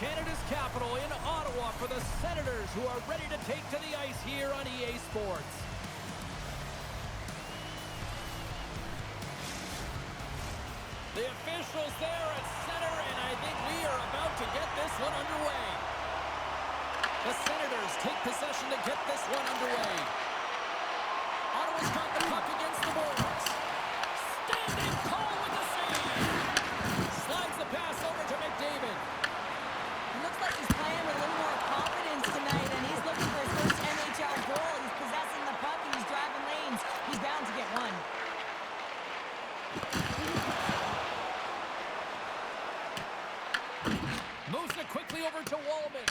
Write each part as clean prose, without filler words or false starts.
Canada's capital in Ottawa for the Senators, who are ready to take to the ice here on EA Sports. The officials there at center, and I think we are about to get this one underway. The Senators take possession to get this one underway. Ottawa's got the puck against the boards. Standing tall with the save. Slides the pass over to McDavid. It looks like he's playing with a little more confidence tonight, and he's looking for his first NHL goal. He's possessing the puck, and he's driving lanes. He's bound to get one. Moves it quickly over to Wallman.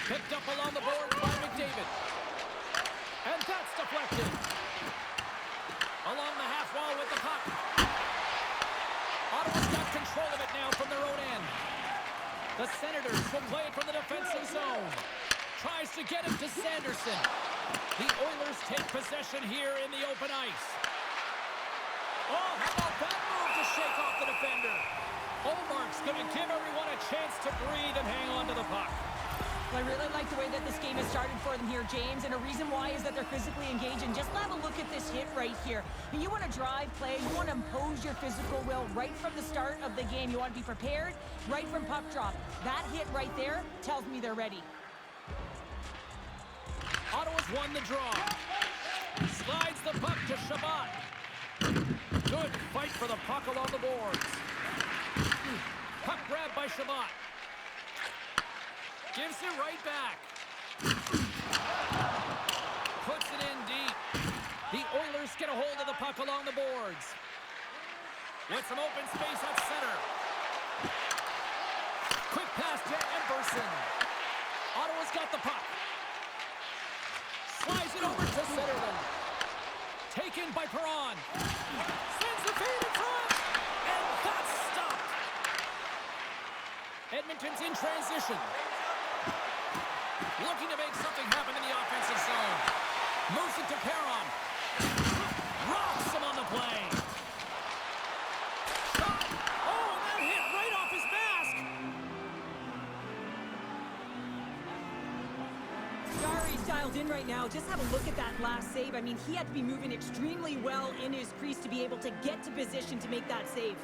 Picked up along the boards by McDavid. And that's deflected. Along the half wall with the puck. Ottawa's got control of it now from their own end. The Senators will play it from the defensive zone. Tries to get it to Sanderson. The Oilers take possession here in the open ice. Oh, how about that move to shake off the defender? Olmark's going to give everyone a chance to breathe and hang on to the puck. I really like the way that this game has started for them here, James, and a reason why is that they're physically engaged. And just have a look at this hit right here. And you want to drive play, you want to impose your physical will right from the start of the game. You want to be prepared right from puck drop. That hit right there tells me they're ready. Ottawa's won the draw. Slides the puck to Shabbat. Good fight for the puck along the boards. Puck grab by Shabbat. Gives it right back. Puts it in deep. The Oilers get a hold of the puck along the boards. With some open space at center. Quick pass to Emberson. Ottawa's got the puck. Slides it over to Centerman. Taken by Perron. Sends the feed in front. And that's stopped. Edmonton's in transition. Looking to make something happen in the offensive zone. Moves it to Perron. Rocks him on the play. Shot. Oh, and that hit right off his mask. Jari's dialed in right now. Just have a look at that last save. I mean, he had to be moving extremely well in his crease to be able to get to position to make that save.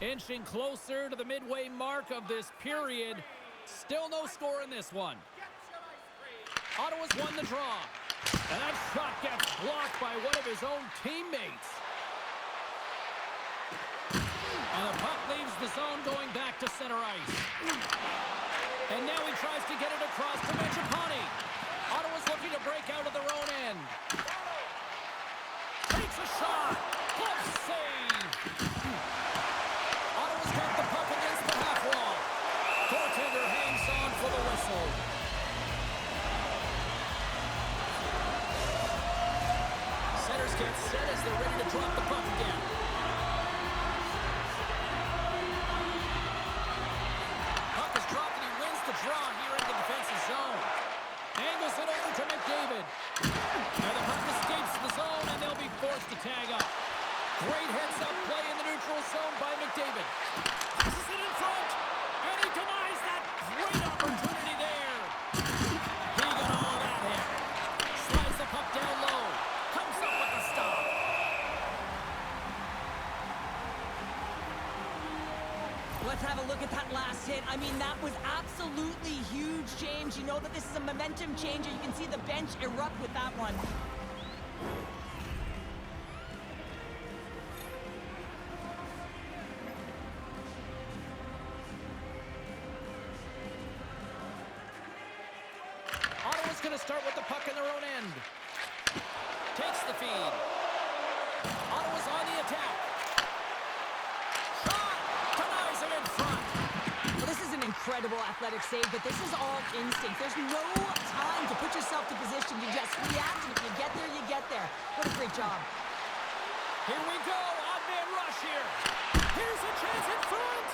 Inching closer to the midway mark of this period. Still no score in this one. Ottawa's won the draw. And that shot gets blocked by one of his own teammates. And the puck leaves the zone going back to center ice. And now he tries to get it across to Mangiapane. Ottawa's looking to break out of their own end. Takes a shot. Glove save. Ottawa's got the puck against the half wall. Goaltender hangs on for the whistle. Centers get set as they're ready to drop the puck again. Puck is dropped and he wins the draw here in the defensive zone. Angles it over to McDavid. Now the puck escapes the zone and they'll be forced to tag up. Great heads-up play in the neutral zone by McDavid. Passes it in front, and he denies that great opportunity there. He got all that hit. Slides the puck down low. Comes up with a stop. Let's have a look at that last hit. I mean, that was absolutely huge, James. You know that this is a momentum changer. You can see the bench erupt with that one. Ottawa's going to start with the puck in their own end. Takes the feed. Ottawa's on the attack. Shot! Denies him in front. Well, this is an incredible athletic save, but this is all instinct. There's no time to put yourself to position. You just react, and if you get there, you get there. What a great job. Here we go. Odd man rush here. Here's a chance in front.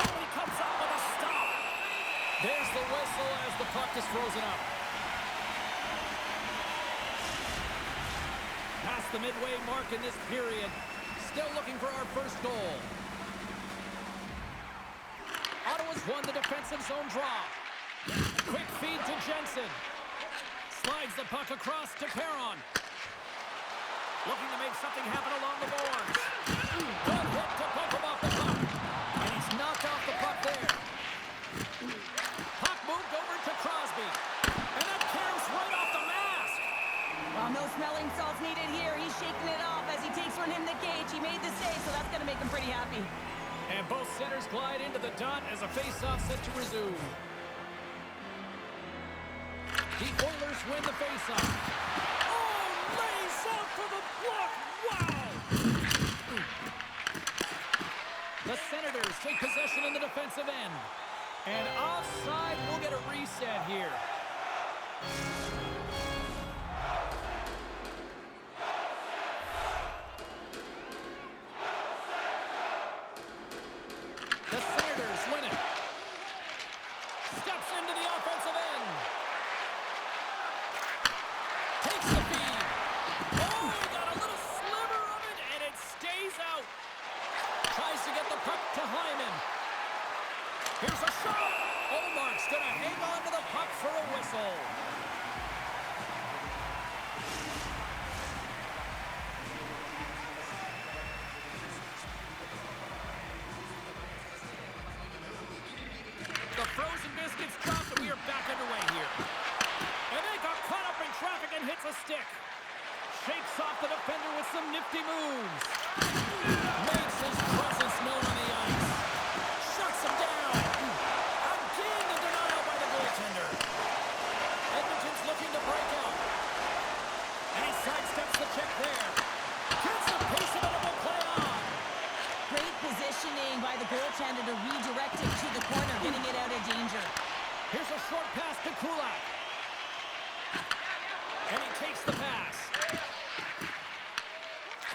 Oh, he comes up with a stop. There's the whistle as the puck is frozen up. past the midway mark in this period. Still looking for our first goal. Ottawa's won the defensive zone draw. Quick feed to Jensen. Slides the puck across to Perron. Looking to make something happen along the boards. Good hit to poke him off the puck. And he's knocked off the puck there. Puck moved over to Crosby. And that carries right off the mask. Well, no smelling salts needed here. He's shaking it off as he takes one in the cage. He made the save, so that's going to make him pretty happy. And both centers glide into the dot as a face-off set to resume. The Oilers win the face-off. Oh, lays out for the block. Wow! The Senators take possession in the defensive end. And offside, we'll get a reset here. The Senators win it. Steps into the offensive end. Takes the feed. Oh, he got a little sliver of it, and it stays out. Tries to get the puck to Hyman. Here's a shot. Omark's going to hang on to the puck for a whistle. The frozen biscuits dropped, and we are back underway here. And they got caught up in traffic and hits a stick. Shakes off the defender with some nifty moves. Makes his presence known on the ice. Shuts him down. Again, the denial by the goaltender. Edmonton's looking to break out. And he sidesteps the check there. Gets the pace of the double play on. Great positioning by the goaltender to redirect it to the corner, getting it out of danger. Here's a short pass to Kulak. And he takes the pass.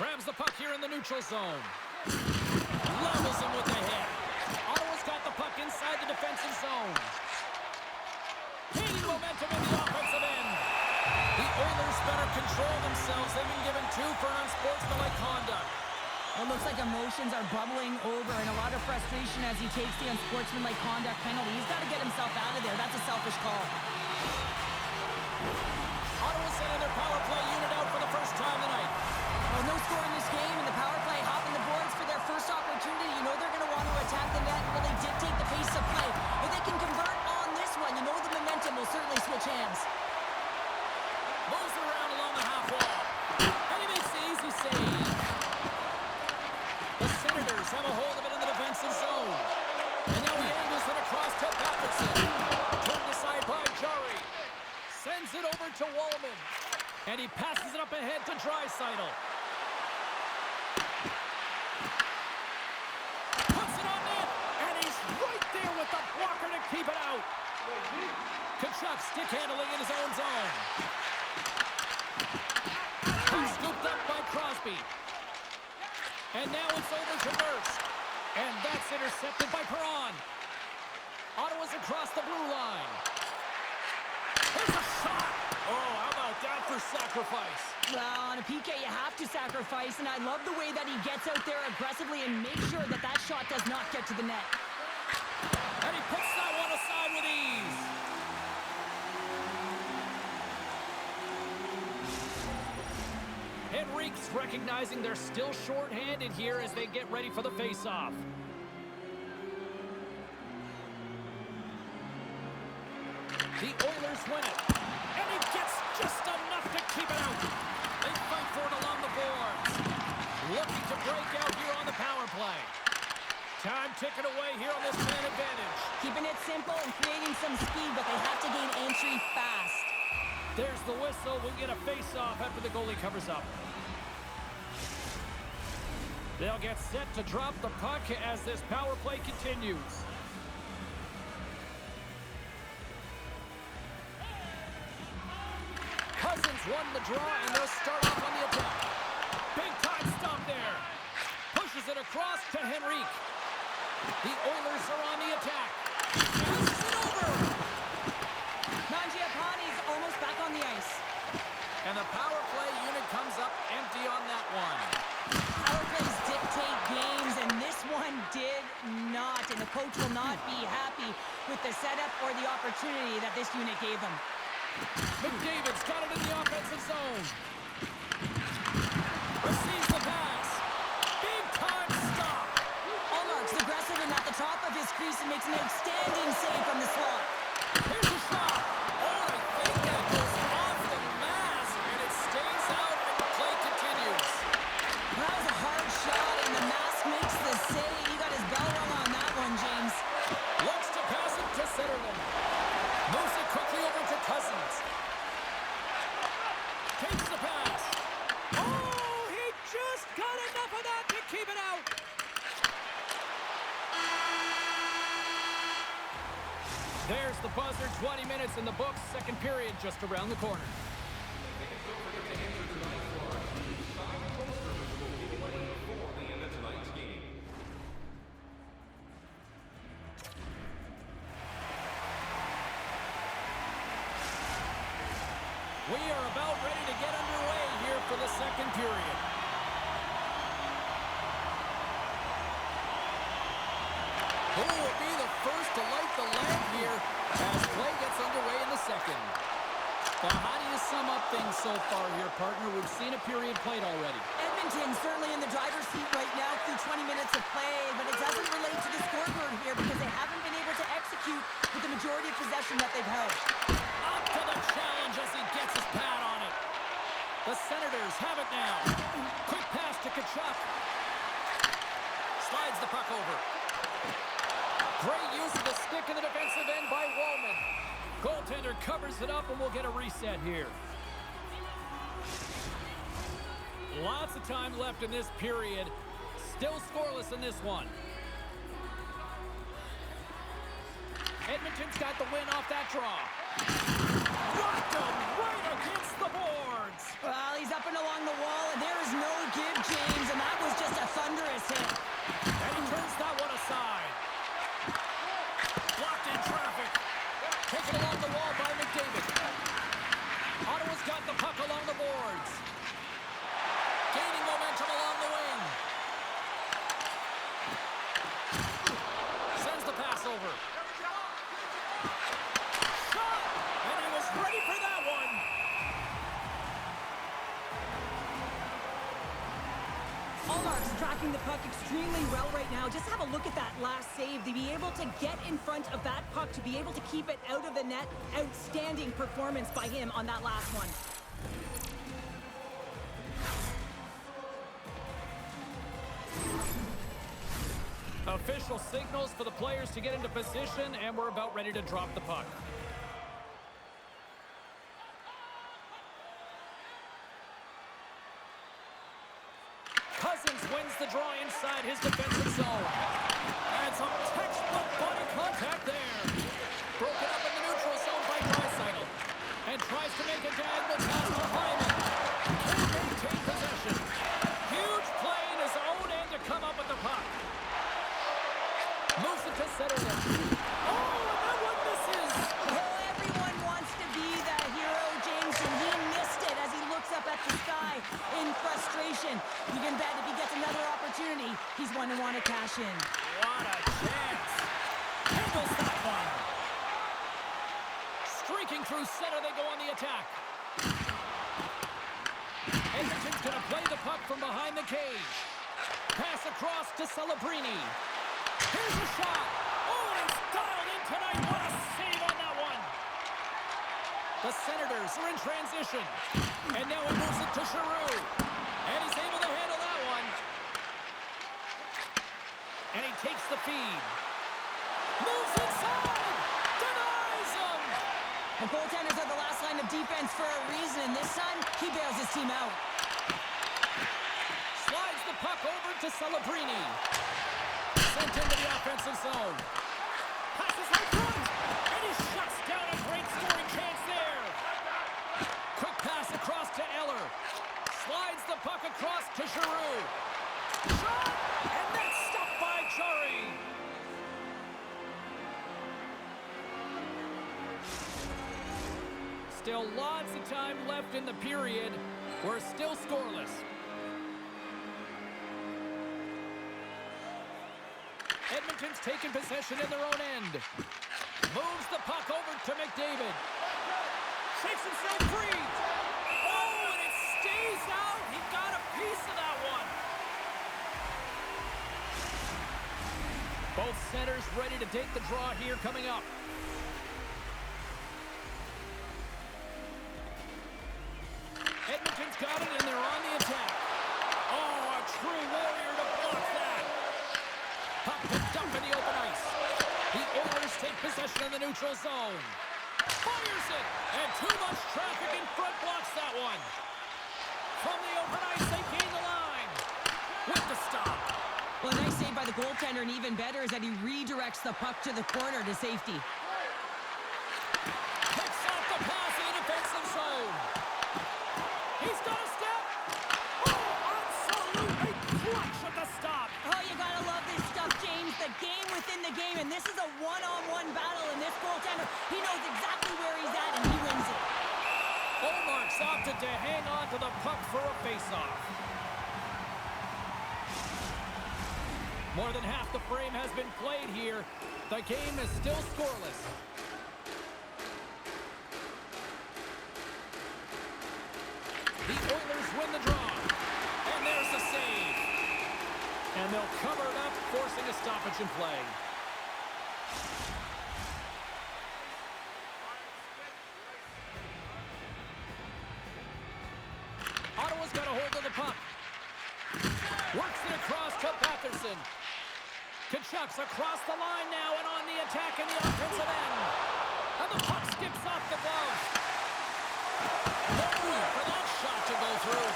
Grabs the puck here in the neutral zone. Levels him with the hit. Ottawa's got the puck inside the defensive zone. Gaining momentum in the offensive end. The Oilers better control themselves. They've been given 2 for unsportsmanlike conduct. It looks like emotions are bubbling over and a lot of frustration as he takes the unsportsmanlike conduct penalty. He's got to get himself out of there. That's a selfish call. Ottawa sending their power play unit out for the first time tonight. Well, no score in this game, and the power play hopping the boards for their first opportunity. You know they're going to want to attack the net and really dictate the pace of play. If they can convert on this one, you know the momentum will certainly switch hands. Moves around along the half wall. And he makes the easy save. The Senators have a hold of it in the defensive zone. And now he angles it across to Patrickson. Turned aside by Jari. Sends it over to Wallman. And he passes it up ahead to Draisaitl. Puts it on net. And he's right there with the blocker to keep it out. Kachuk stick handling in his own zone. Scooped up by Crosby. And now it's over to Nurse. And that's intercepted by Perron. Ottawa's across the blue line. There's a shot. Oh, how about that for sacrifice? Well, on a PK, you have to sacrifice, and I love the way that he gets out there aggressively and makes sure that that shot does not get to the net. And he puts that one aside with ease. Henrique's recognizing they're still short-handed here as they get ready for the face-off. The Oilers win it. And he gets just enough to keep it out. They fight for it along the boards. Looking to break out here on the power play. Time ticking away here on this man advantage. Keeping it simple and creating some speed, but they have to gain entry fast. There's the whistle. We'll get a face-off after the goalie covers up. They'll get set to drop the puck as this power play continues. Cousins won the draw, and they'll start off on the attack. Big time stop there. Pushes it across to Henrique. The Oilers are on the attack. Passes it over. Mangiapane's almost back on the ice. And the power play unit comes up empty on that one. Power plays dictate games, and this one did not. And the coach will not be happy with the setup or the opportunity that this unit gave them. McDavid's got it in the offensive zone. Receives the pass. Big time stop. Allmark's aggressive and at the top of his crease and makes an outstanding save from the slot. Here's a shot. Oh, I think that goes off the mask, and it stays out, and the play continues. That was a hard shot, and the mask makes the save. He got his bell rung on that one, James. Looks to pass it to Centerland. Moves it quickly over to Cousins. Takes the pass. Oh, he just got enough of that to keep it out. There's the buzzer. 20 minutes in the books. Second period just around the corner. We are about ready to get underway here for the second period. Who will be the first to light the lamp here as play gets underway in the second? Now, how do you sum up things so far here, partner? We've seen a period played already. Edmonton certainly in the driver's seat right now through 20 minutes of play, but it doesn't relate to the scoreboard here because they haven't been able to execute with the majority of possession that they've held. Up to the challenge as he gets his pad on it. The Senators have it now. Quick pass to Tkachuk. Slides the puck over. Great use of the stick in the defensive end by Wallman. Goaltender covers it up, and we'll get a reset here. Lots of time left in this period. Still scoreless in this one. Edmonton's got the win off that draw. Rocked him right against the boards. Well, he's up and along the wall, and there is no give, James, and that was just a thunderous hit. And he turns that one aside. Blocked in traffic. Taken along the wall by McDavid. Ottawa's got the puck along the boards. Gaining momentum along the wing. Sends the pass over. Shot! And he was ready for that one. Allmark's tracking the puck extremely well right now. Just have a look at that last save. To be able to get in front of that puck, to be able to keep it out of the net. Outstanding performance by him on that last one. Official signals for the players to get into position, and we're about ready to drop the puck. Cousins wins the draw inside his defensive zone. And some textbook body contact there. Broken up in the neutral zone by Draisaitl. And tries to make a diagonal pass to Hyman. Can maintain possession. Huge play in his own end to come up with the puck. Moves it to Centerland. Oh, and that one misses. Oh, everyone wants to be that hero, James, and he missed it as he looks up at the sky in frustration. You can bet if he gets another opportunity, he's one to want to cash in. What a chance. Handles that one. Streaking through center, they go on the attack. Edmonton's going to play the puck from behind the cage. Pass across to Celebrini. Here's a shot. Oh, and it's dialed in tonight. What a save on that one. The Senators are in transition. And now he moves it to Giroux. And he's able to handle that one. And he takes the feed. Moves inside. Denies him. And goaltenders are the last line of defense for a reason. This time, he bails his team out. Slides the puck over to Celebrini. Sent into the offensive zone. Passes high front. And he shuts down a great scoring chance there. Quick pass across to Eller. Slides the puck across to Giroux. Shot! And that's stopped by Chari. Still lots of time left in the period. We're still scoreless. Edmonton's taken possession in their own end. Moves the puck over to McDavid. Shakes himself free. Oh, and it stays out. He got a piece of that one. Both centers ready to take the draw here coming up. Edmonton's got it, and they're on the attack. Oh, a true warrior to block that. Puck picked up in the open ice. The Oilers take possession in the neutral zone. Fires it, and too much traffic in front blocks that one. From the open ice, they gain the line. With the stop. Well, a nice save by the goaltender, and even better is that he redirects the puck to the corner to safety. Picks off the pass in the defensive zone. He's got a step. Oh, absolutely clutch at the stop. Oh, you gotta love this stuff, James. The game within the game, and this is a one-on-one battle, and this goaltender, he knows exactly where he's at, and he wins it. Olmark's opted to hang on to the puck for a face-off. More than half the frame has been played here. The game is still scoreless. The Oilers win the draw. And there's the save. And they'll cover it up, forcing a stoppage in play. Ottawa's got a hold of the puck. Works it across to Patterson. Kachuk's across the line now and on the attack in the offensive end. And the puck skips off the glove. No room for that shot to go through.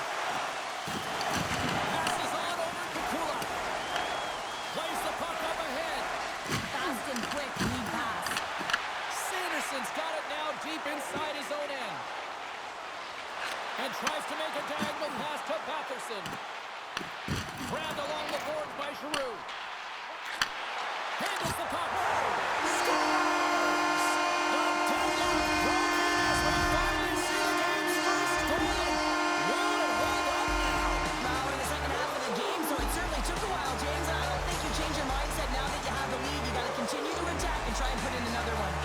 Passes on over to Kula. Plays the puck up ahead. Fast and quick lead pass. Sanderson's got it now deep inside his own end. And tries to make a diagonal pass to Patterson. Grabbed along the boards by Giroux. Handles the puck. Scores! The deadlock broken as we finally see the game's first goal. Will it hold up now? Now in the second half of the game, so it certainly took a while, James. I don't think you change your mindset now that you have the lead. You got to continue to attack and try and put in another one.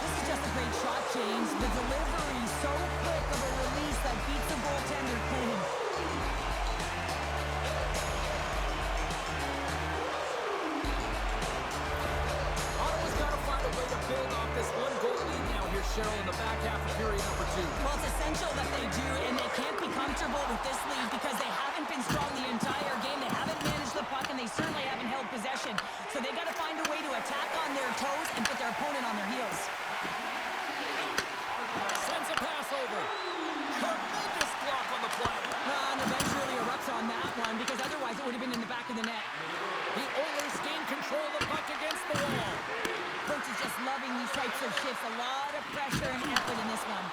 This is just a great shot, James. The delivery so quick of a release that beats the goaltender clean. Build off this one-goal lead now here, Cheryl, in the back half of period number 2. Well, it's essential that they do, and they can't be comfortable with this lead because they haven't been strong the entire game. They haven't managed the puck, and they certainly haven't held possession. So they got to find a way to attack on their toes and put their opponent on their heels. Sends a pass over. Tremendous block on the play. And the bench really erupts on that one because otherwise it would have been in the back of the net. The Oilers gain control of the puck against the wall. Coach is just loving these types of shifts. A lot of pressure and effort in this one.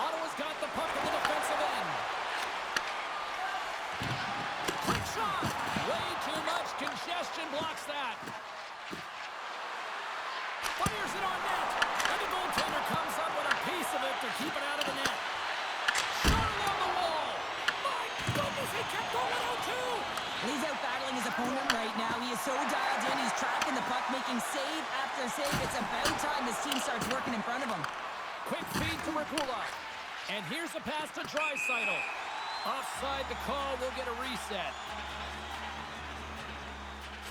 Ottawa's got the puck in the defensive end. Quick shot. Way too much congestion blocks that. Fires it on net. And the goaltender comes up with a piece of it to keep it out of the net. Shot along the wall. My goodness, he kept going out too. He's out battling his opponent right now. He is so dialed in. He's tracking the puck, making save after save. It's about time this team starts working in front of him. Quick feed to Merkula. And here's a pass to Draisaitl. Offside the call. We'll get a reset.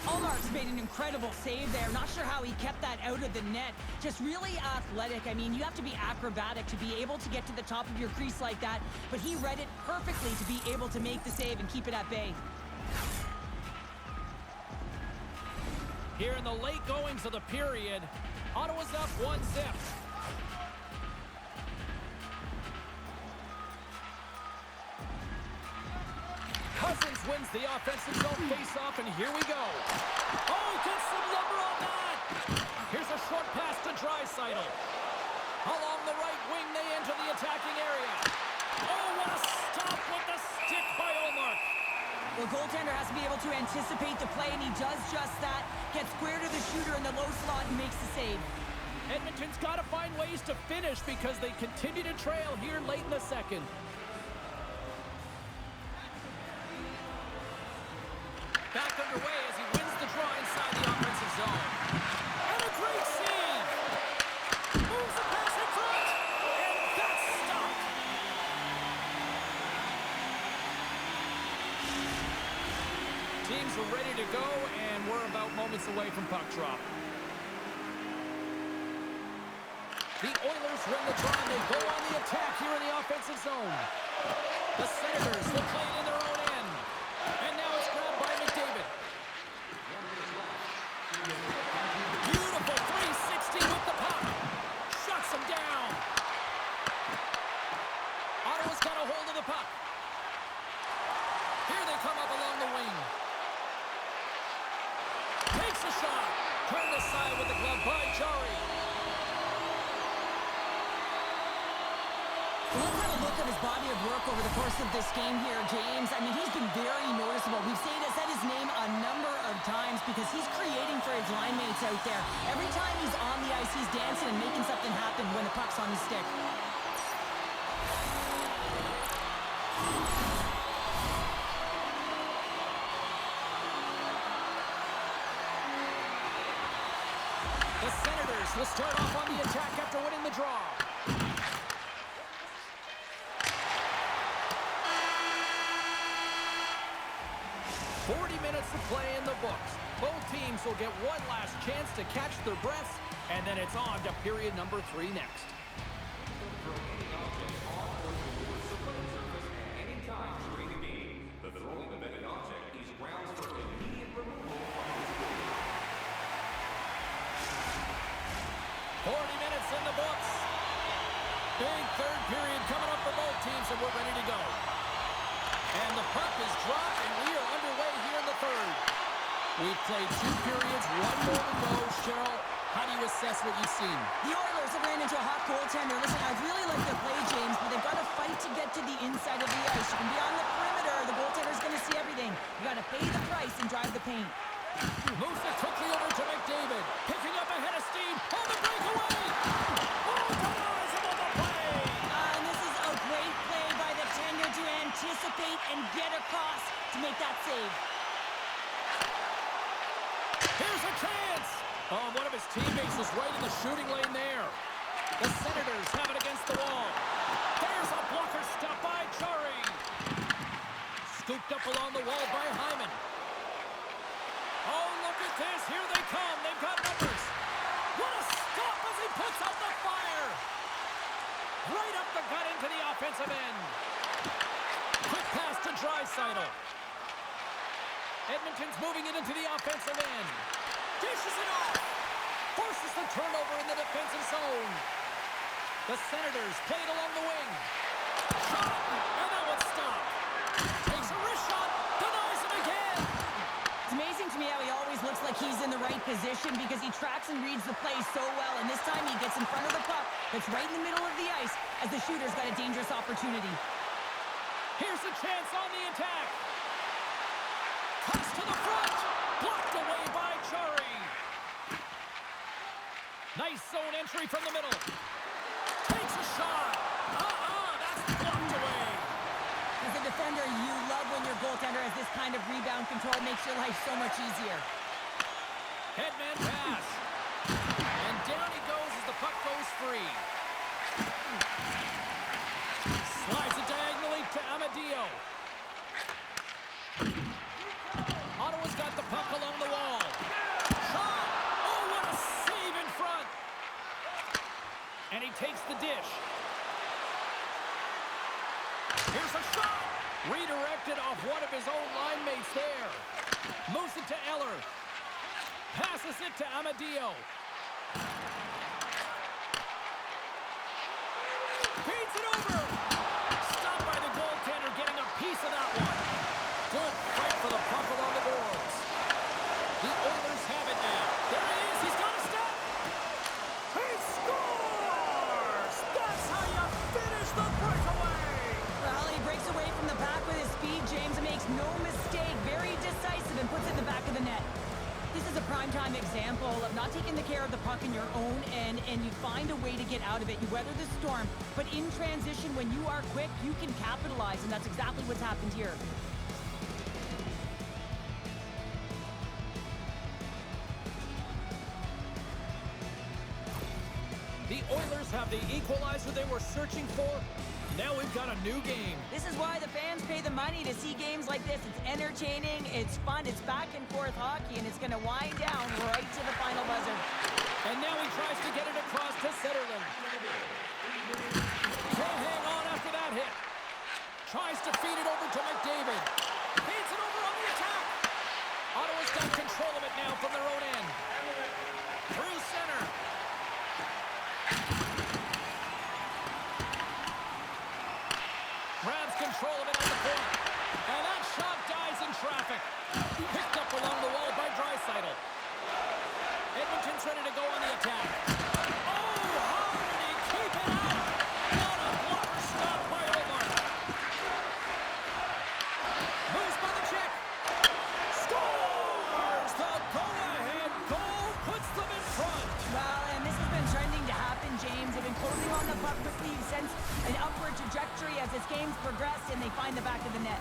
Olmark's made an incredible save there. Not sure how he kept that out of the net. Just really athletic. I mean, you have to be acrobatic to be able to get to the top of your crease like that. But he read it perfectly to be able to make the save and keep it at bay. Here in the late goings of the period, Ottawa's up 1-0. Cousins wins the offensive zone face-off, and here we go. Oh, gets some lumber on that. Here's a short pass to Draisaitl. Along the right wing, they enter the attacking area. Oh, what a stop with the stick by Ullmark. The goaltender has to be able to anticipate the play, and he does just that. Gets square to the shooter in the low slot and makes the save. Edmonton's got to find ways to finish because they continue to trail here late in the second. Back underway as he wins the draw inside the offensive zone. And a great save! Moves the pass in front! And that's stopped! Teams are ready to go, and we're about moments away from puck drop. The Oilers win the draw, and they go on the attack here in the offensive zone. The Senators will play it in their own end. And now it's grabbed by McDavid. Beautiful 360 with the puck. Shuts him down. Ottawa's got a hold of the puck. Here they come up along the wing. Takes a shot. Turned aside with the glove by Jari. Look at a look at his body of work over the course of this game here, James. I mean, he's been very noticeable. We've said his name a number of times because he's creating for his line mates out there. Every time he's on the ice, he's dancing and making something happen when the puck's on his stick. The Senators will start off on the attack after winning the draw. To play in the books. Both teams will get one last chance to catch their breaths, and then it's on to period number 3 next. 40 minutes in the books. Big third period coming up for both teams, and we're ready to go. And the puck is dropped, and we are underway here in the third. We've played 2 periods, 1 more to go. Cheryl, how do you assess what you've seen? The Oilers have ran into a hot goaltender. Listen, I really like their play, James, but they've got to fight to get to the inside of the ice. You can be on the perimeter. The goaltender's going to see everything. You got to pay the price and drive the paint. Moves it quickly over to McDavid. Picking up ahead of steam. Oh, the breakaway! Oh, denies him on the play! And this is a great play by the tender to anticipate and get across to make that save. Here's a chance! Oh, one of his teammates is right in the shooting lane there. The Senators have it against the wall. There's a blocker stop by Jari. Scooped up along the wall by Hyman. Oh, look at this. Here they come. They've got numbers. What a stop as he puts out the fire. Right up the gut into the offensive end. Quick pass to Draisaitl. Edmonton's moving it into the offensive end. Dishes it off. Forces the turnover in the defensive zone. The Senators play it along the wing. Shot, and that one's stopped. Takes a wrist shot, denies him again. It's amazing to me how he always looks like he's in the right position because he tracks and reads the play so well, and this time he gets in front of the puck that's right in the middle of the ice as the shooter's got a dangerous opportunity. Here's a chance on the attack. Cuts to the front. Blocked away by Jari. Nice zone entry from the middle. Takes a shot. That's blocked away. As a defender, you love when your goaltender has this kind of rebound control. It makes your life so much easier. Headman pass. And down he goes as the puck goes free. Slides it diagonally to Amadio. Ottawa's got the puck along the wall. Shot! Oh, what a save in front! And he takes the dish. Here's a shot! Redirected off one of his own line mates there. Moves it to Eller. Passes it to Amadio. Feeds it over! Stopped by the goaltender, getting a piece of that one. Good fight for the puck along the boards. The Oilers have it now. There he is. He's got a step. He scores! That's how you finish the breakaway. Well, he breaks away from the pack with his speed, James, and makes no mistake. Very decisive and puts it in the back of the net. This is a primetime prime example of not taking the care of the puck in your own end, and you find a way to get out of it. You weather the storm, but in transition, when you are quick, you can capitalize, and that's exactly what's happened here. The Oilers have the equalizer they were searching for. Now we've got a new game. This is why the fans pay the money to see games like this. It's entertaining, it's fun, it's back and forth hockey, and it's going to wind down right to the final buzzer. And now he tries to get it across to Zetterlund. Can't hang on after that hit. Tries to feed it over to McDavid. Feeds it over on the attack. Ottawa's got control of it now from their own end. Through center. Grabs control of it on the point. And that shot dies in traffic. Picked up along the wall by Draisaitl. Edmonton's ready to go on the attack. Oh, how did he keep it out? What a blocker stop by Omar. Moves by the check. Scores! The go-ahead goal puts them in front. Well, and this has been trending to happen, James. They've been closing on the puck quickly since an upward trajectory as this game's progressed, and they find the back of the net.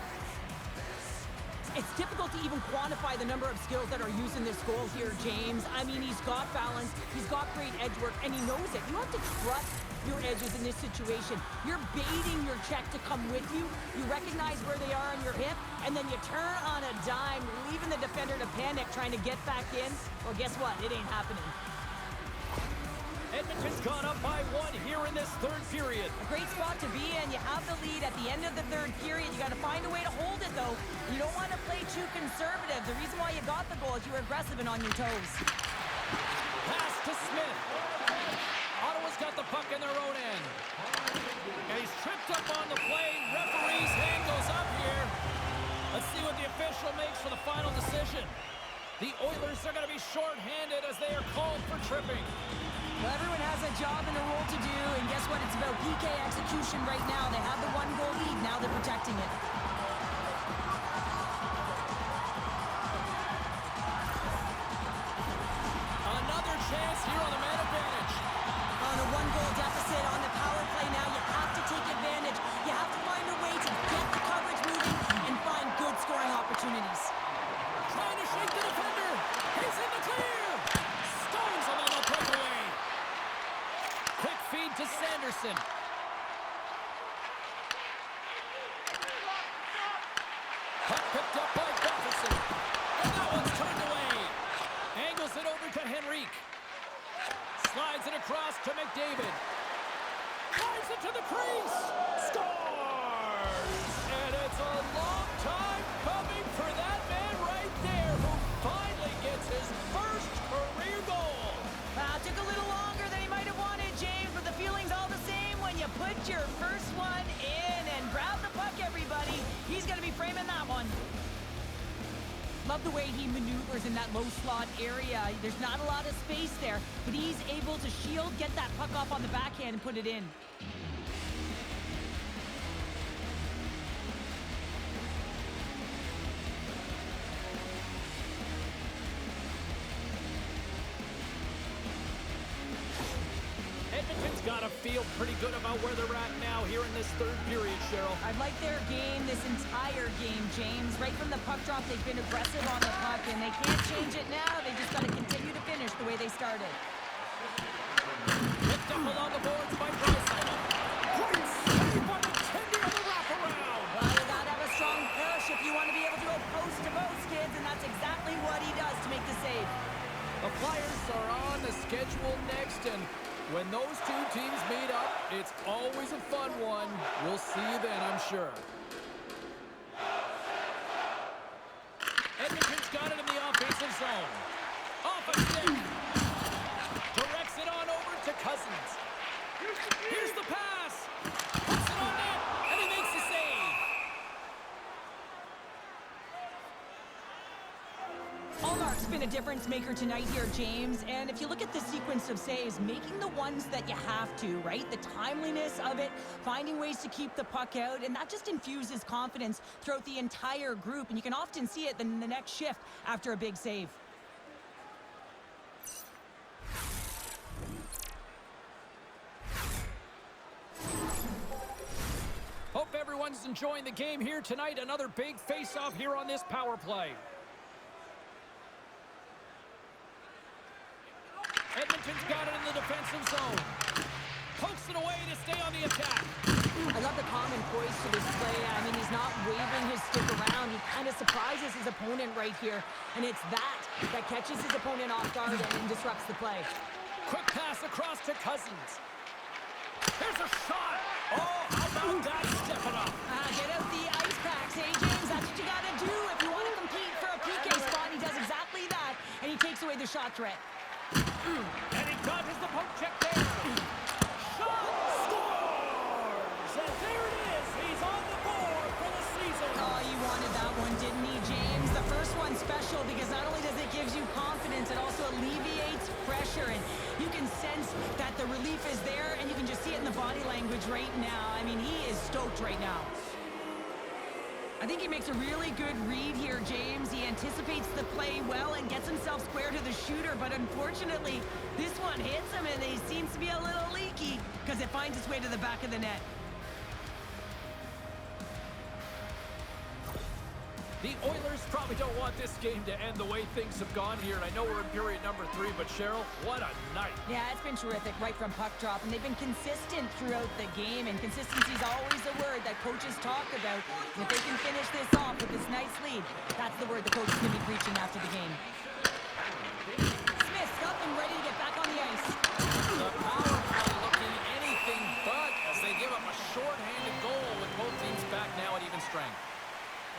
It's difficult to even quantify the number of skills that are used in this goal here, James. I mean, he's got balance, he's got great edge work, and he knows it. You have to trust your edges in this situation. You're baiting your check to come with you. You recognize where they are on your hip, and then you turn on a dime, leaving the defender to panic, trying to get back in. Well, guess what? It ain't happening. Edmonton's gone up by one here in this third period. A great spot to be in. You have the lead at the end of the third period. You got to find a way to hold it, though. You don't want to play too conservative. The reason why you got the goal is you were aggressive and on your toes. Pass to Smith. Ottawa's got the puck in their own end. And he's tripped up on the play. Referee's hand goes up here. Let's see what the official makes for the final decision. The Oilers are going to be shorthanded as they are called for tripping. Well, everyone has a job and a role to do, and guess what? It's about PK execution right now. They have the one-goal lead. Now they're protecting it. Another chance here on the man advantage. On a one-goal deficit on the power play now, you have to take advantage. You have to find a way to get the coverage moving and find good scoring opportunities. Trying to shake the defender. He's in the clear. Stones him on the breakaway. Quick feed to Sanderson. Puck picked up by Gustafsson. And that one's turned away. Angles it over to Henrique. Slides it across to McDavid. Drives it to the crease. Scores! And it's a long time coming for that man right there who finally gets his first career goal. Took a little longer than he might have wanted, James, but the feeling's all the same when you put your first one in. And grab the puck, everybody. He's going to be framing that one. Love the way he maneuvers in that low slot area. There's not a lot of space there, but he's able to shield, get that puck off on the backhand, and put it in. Edmonton's got to feel pretty good about where they're at now here in this third period, Cheryl. I've liked their game this entire game, James. Right from the puck drop, they've been aggressive on the puck, and they can't change it now. They just got to continue to finish the way they started. Picked up along the boards by Draisaitl. Great save by McKenzie on the wraparound. Well, you got to have a strong push if you want to be able to go post to post, kids, and that's exactly what he does to make the save. The Flyers are on the schedule next, and when those two teams meet up, it's always a fun one. We'll see you then, I'm sure. Edmonton's got it in the offensive zone. Off a stick. Directs it on over to Cousins. Here's the pass. Puts it on net, and he makes the save. Allmark's been a difference maker tonight here, James. And if you look at the sequence of saves, making the ones that you have to, right? The timeliness of it, finding ways to keep the puck out, and that just infuses confidence throughout the entire group. And you can often see it in the next shift after a big save. everyone's enjoying the game here tonight. Another big face-off here on this power play. Edmonton's got it in the defensive zone. Pokes it away to stay on the attack. I love the calm and poise to this play. I mean, he's not waving his stick around. He kind of surprises his opponent right here. And it's that catches his opponent off guard and disrupts the play. Quick pass across to Cousins. Here's a shot. Oh, how about that? Step it up. Get out the ice packs, hey, James? That's what you got to do if you want to compete for a PK spot. He does exactly that, and he takes away the shot threat. And he dodges the poke check there. Shot! Scores! And there it is. He's on the board for the season. Oh, you wanted that one, didn't he, James? The first one's special because not only does it give you confidence, it also alleviates pressure. And you can sense that the relief is there, and you can just see it in the body language right now. I mean, he is stoked right now. I think he makes a really good read here, James. He anticipates the play well and gets himself square to the shooter, but unfortunately, this one hits him, and he seems to be a little leaky because it finds its way to the back of the net. The Oilers probably don't want this game to end the way things have gone here. And I know we're in period number 3, but Cheryl, what a night. Yeah, it's been terrific right from puck drop, and they've been consistent throughout the game, and consistency is always a word that coaches talk about. And if they can finish this off with this nice lead, that's the word the coach is going to be preaching after the game. Smith's up and ready to get back on the ice. The power play looking anything but as they give up a shorthanded goal with both teams back now at even strength.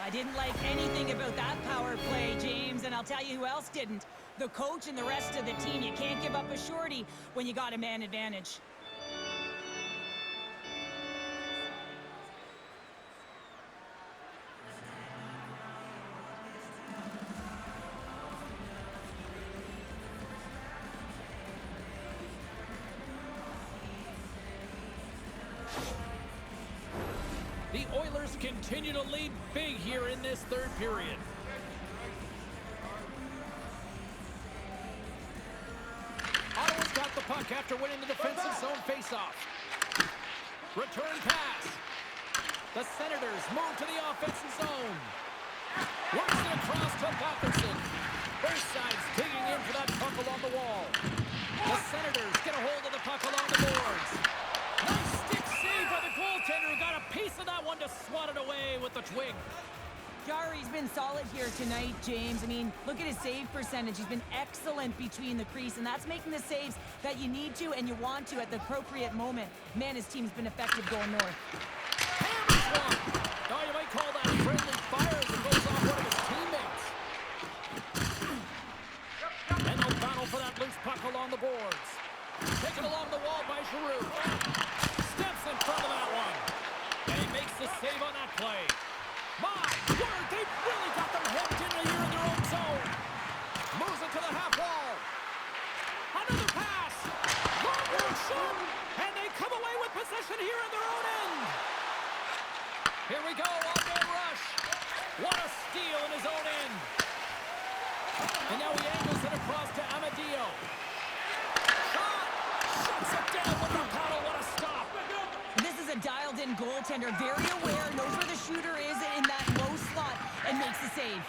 I didn't like anything about that power play, James, and I'll tell you who else didn't. The coach and the rest of the team. You can't give up a shorty when you got a man advantage. The Oilers continue to lead big here in this third period. Ottawa's got the puck after winning the defensive zone faceoff. Return pass. The Senators move to the offensive zone. Works it across to Buckerson. Both sides digging in for that puck along the wall. The Senators get a hold of the puck along the boards. Nice stick save by the goaltender who got a piece of that one to swat it away with the twig. Jari's been solid here tonight, James. I mean, look at his save percentage. He's been excellent between the crease, and that's making the saves that you need to and you want to at the appropriate moment. Man, his team's been effective going north. Hammers one. Oh, you might call that friendly fire as it goes off one of his teammates. And they'll battle for that loose puck along the boards. Taken along the wall by Giroux. Steps in front of that one. And he makes the save on that play. My word, they've really got them hemmed in here in their own zone. Moves it to the half wall. Another pass. Long shot. And they come away with possession here in their own end. Here we go, on-man rush. What a steal in his own end. And now he angles it across to Amadio. Shot. Shuts it down with the paddle. What a stop. This is a dialed-in goaltender, very aware, knows where the shooter is in that low slot, and makes the save.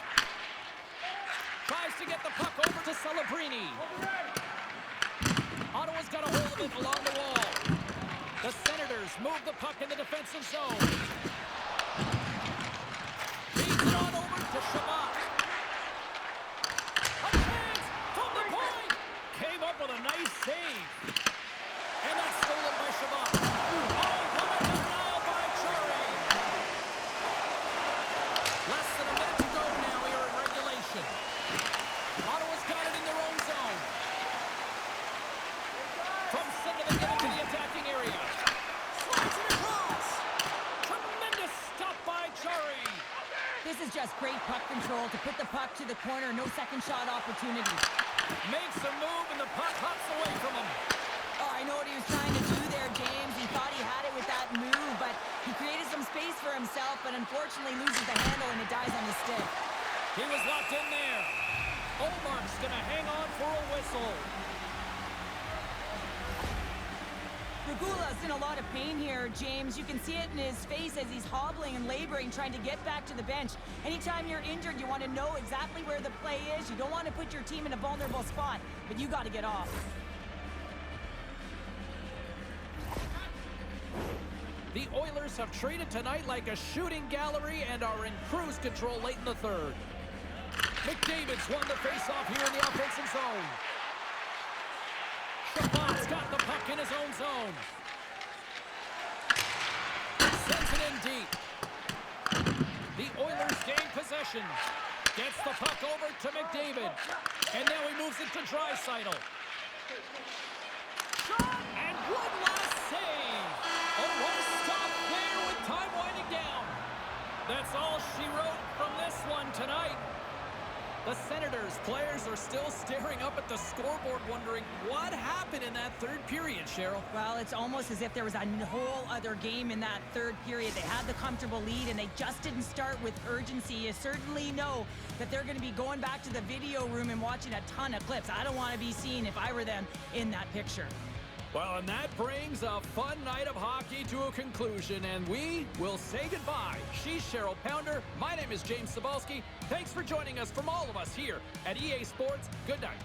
Tries to get the puck over to Celebrini. Ottawa's got a hold of it along the wall. The Senators move the puck in the defensive zone. Feeds it on over to Shabbat. A chance from the point. Came up with a nice save. And that's stolen by Shabbat. Less than a minute to go now here in regulation. Ottawa's got it in their own zone. From center they get into the attacking area. Slides it across. Tremendous stop by Chari. This is just great puck control to put the puck to the corner. No second shot opportunity. Makes a move and the puck hops away from him. Oh, I know what he was trying to do there, James. He thought he had it with that move, but he created some space for himself, but unfortunately loses the handle and it dies on the stick. He was locked in there. Olmark's going to hang on for a whistle. Regula's in a lot of pain here, James. You can see it in his face as he's hobbling and laboring, trying to get back to the bench. Anytime you're injured, you want to know exactly where the play is. You don't want to put your team in a vulnerable spot, but you got to get off. The Oilers have treated tonight like a shooting gallery and are in cruise control late in the third. McDavid's won the faceoff here in the offensive zone. Chabot's got the puck in his own zone. Sends it in deep. The Oilers gain possession. Gets the puck over to McDavid. And now he moves it to Draisaitl. And one last save. Oh, what a stop there with time winding down. That's all she wrote from this one tonight. The Senators players are still staring up at the scoreboard wondering what happened in that third period, Cheryl. Well, it's almost as if there was a whole other game in that third period. They had the comfortable lead, and they just didn't start with urgency. You certainly know that they're going to be going back to the video room and watching a ton of clips. I don't want to be seen, if I were them, in that picture. Well, and that brings a fun night of hockey to a conclusion, and we will say goodbye. She's Cheryl Pounder. My name is James Cebulski. Thanks for joining us from all of us here at EA Sports. Good night.